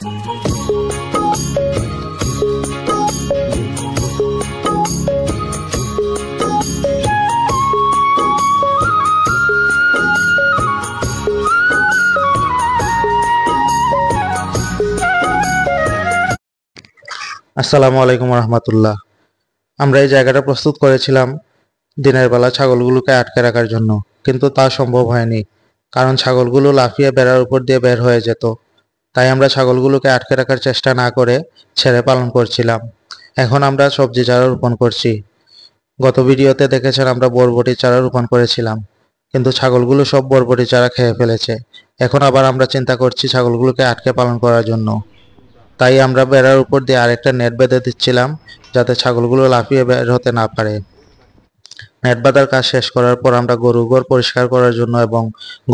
আসসালামু আলাইকুম রহমতুল্লাহ। আমরা এই জায়গাটা প্রস্তুত করেছিলাম দিনের বেলা ছাগলগুলোকে আটকে রাখার জন্য, কিন্তু তা সম্ভব হয়নি, কারণ ছাগলগুলো লাফিয়ে বেড়ার উপর দিয়ে বের হয়ে যেত। তাই আমরা ছাগলগুলোকে আটকে রাখার চেষ্টা না করে ছেড়ে পালন করছিলাম। এখন আমরা সবজি চারা রোপণ করছি। গত ভিডিওতে দেখেছেন আমরা বরবটি চারা রোপণ করেছিলাম, কিন্তু ছাগলগুলো সব বরবটি চারা খেয়ে ফেলেছে। এখন আবার আমরা চিন্তা করছি ছাগলগুলোকে আটকে পালন করার জন্য। তাই আমরা বেড়ার উপর দিয়ে আরেকটা নেট বেঁধে দিচ্ছিলাম, যাতে ছাগলগুলো লাফিয়ে বের হতে না পারে। নেট বাঁধার কাজ শেষ করার পর আমরা গরু ঘর পরিষ্কার করার জন্য এবং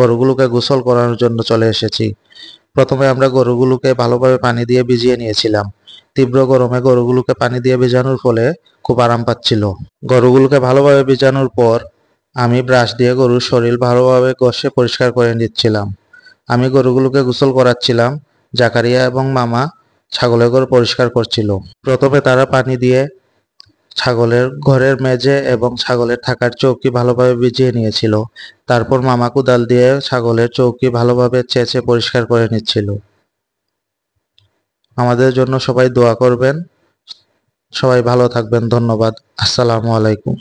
গরুগুলোকে গোসল করানোর জন্য চলে এসেছি। প্রথমে আমরা গরুগুলোকে ভালোভাবে পানি দিয়ে ভিজিয়ে নিয়েছিলাম। তীব্র গরমে গরুগুলোকে পানি দিয়ে ভিজানোর ফলে খুব আরাম পাচ্ছিল। গরুগুলোকে ভালোভাবে ভিজানোর পর আমি ব্রাশ দিয়ে গরুর শরীর ভালোভাবে ঘষে পরিষ্কার করে নিচ্ছিলাম। আমি গরুগুলোকে গোসল করাচ্ছিলাম। জাকারিয়া এবং মামা ছাগলের ঘর পরিষ্কার করছিল। প্রথমে তারা পানি দিয়ে ছাগলের ঘরের মেঝে এবং ছাগলের থাকার চৌকি ভালোভাবে ভিজিয়ে নিয়েছিল। তারপর মামা কোদাল দিয়ে ছাগলের চৌকি ভালোভাবে চেঁচে পরিষ্কার করে নিচ্ছিল। আমাদের জন্য সবাই দোয়া করবেন। সবাই ভালো থাকবেন। ধন্যবাদ। আসসালামু আলাইকুম।